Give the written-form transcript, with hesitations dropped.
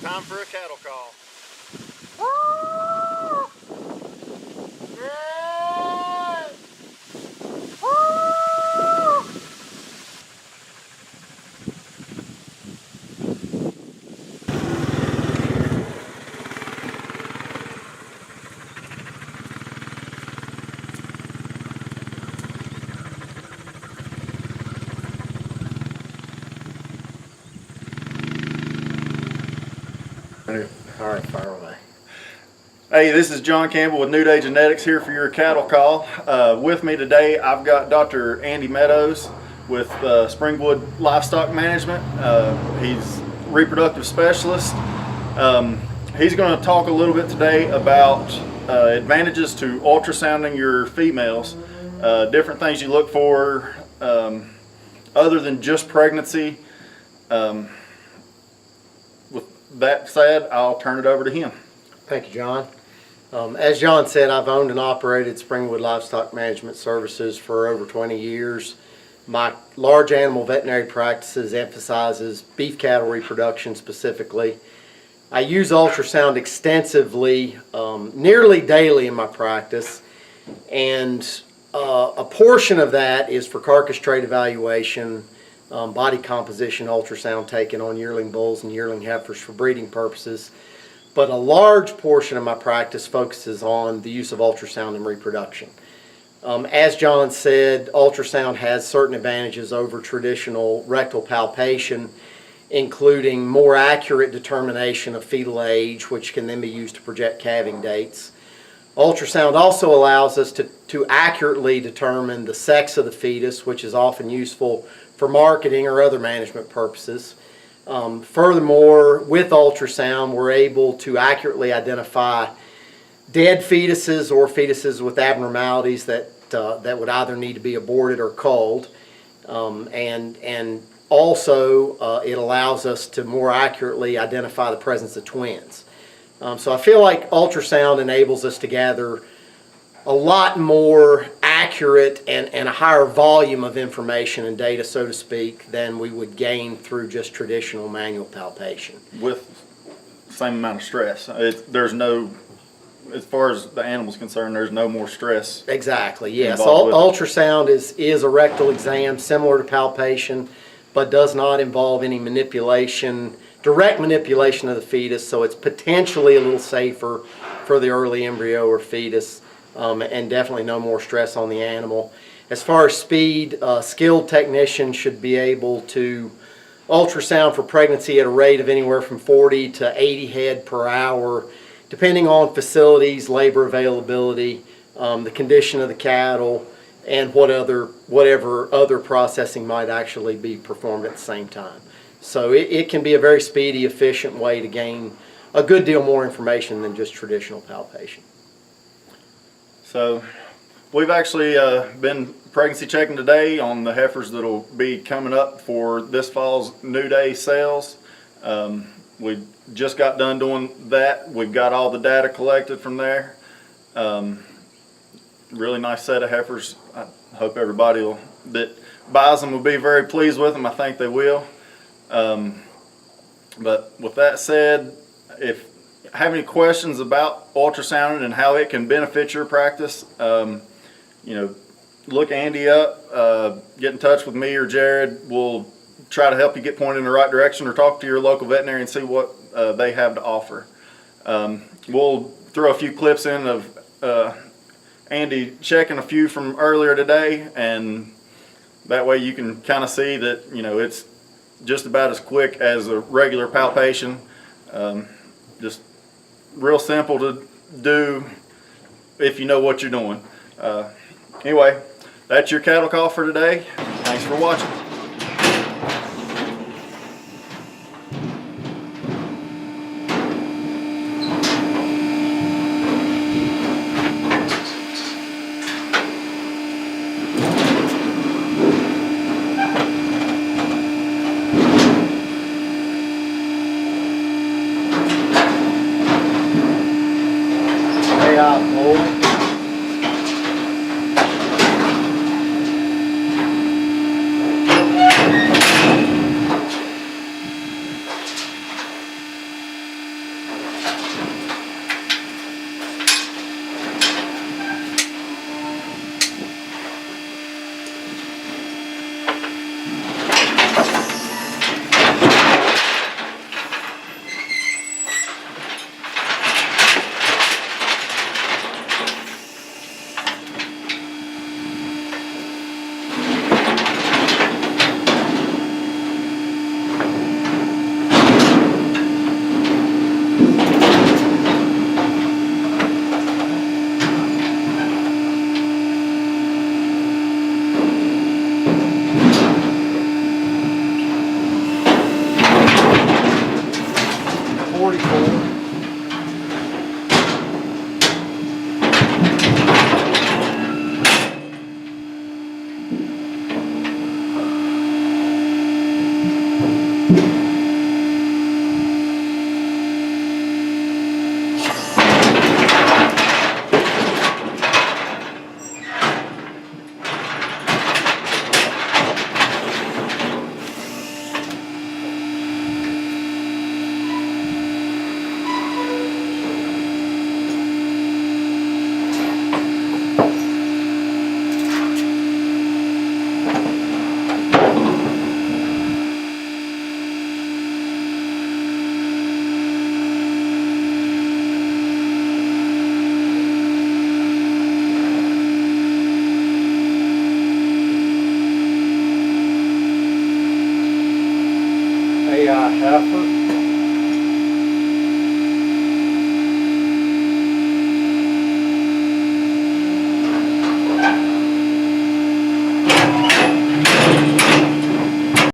Time for a cattle call. All right, fire away. Hey, this is John Campbell with New Day Genetics here for your cattle call. With me today, I've got Dr. Andy Meadows with Springwood Livestock Management. He's a reproductive specialist. He's going to talk a little bit today about advantages to ultrasounding your females, different things you look for other than just pregnancy. With that said, I'll turn it over to him. Thank you, John. As John said, I've owned and operated Springwood Livestock Management Services for over 20 years. My large animal veterinary practices emphasizes beef cattle reproduction specifically. I use ultrasound extensively, nearly daily in my practice, and a portion of that is for carcass trait evaluation, body composition ultrasound taken on yearling bulls and yearling heifers for breeding purposes. But a large portion of my practice focuses on the use of ultrasound in reproduction. As John said, ultrasound has certain advantages over traditional rectal palpation, including more accurate determination of fetal age, which can then be used to project calving dates. Ultrasound also allows us to accurately determine the sex of the fetus, which is often useful for marketing or other management purposes. Furthermore, with ultrasound, we're able to accurately identify dead fetuses or fetuses with abnormalities that would either need to be aborted or culled. And also, it allows us to more accurately identify the presence of twins. So I feel like ultrasound enables us to gather a lot more accurate and a higher volume of information and data, so to speak, than we would gain through just traditional manual palpation. With the same amount of stress. There's no, as far as the animal's concerned, there's no more stress. Exactly, yes. Ultrasound is a rectal exam similar to palpation, but does not involve any manipulation, direct manipulation of the fetus, so it's potentially a little safer for the early embryo or fetus. And definitely no more stress on the animal. As far as speed, skilled technicians should be able to ultrasound for pregnancy at a rate of anywhere from 40 to 80 head per hour, depending on facilities, labor availability, the condition of the cattle, and whatever other processing might actually be performed at the same time. So it can be a very speedy, efficient way to gain a good deal more information than just traditional palpation. So we've actually been pregnancy checking today on the heifers that'll be coming up for this fall's New Day sales. We just got done doing that. We've got all the data collected from there. Really nice set of heifers. I hope everybody that buys them will be very pleased with them. I think they will. But with that said, if have any questions about ultrasounding and how it can benefit your practice, look Andy up, get in touch with me or Jared. We'll try to help you get pointed in the right direction, or talk to your local veterinarian and see what they have to offer. We'll throw a few clips in of Andy checking a few from earlier today, and that way you can kind of see that it's just about as quick as a regular palpation. Just real simple to do if you know what you're doing. Anyway, that's your cattle call for today. Thanks for watching. 44. AI heifer.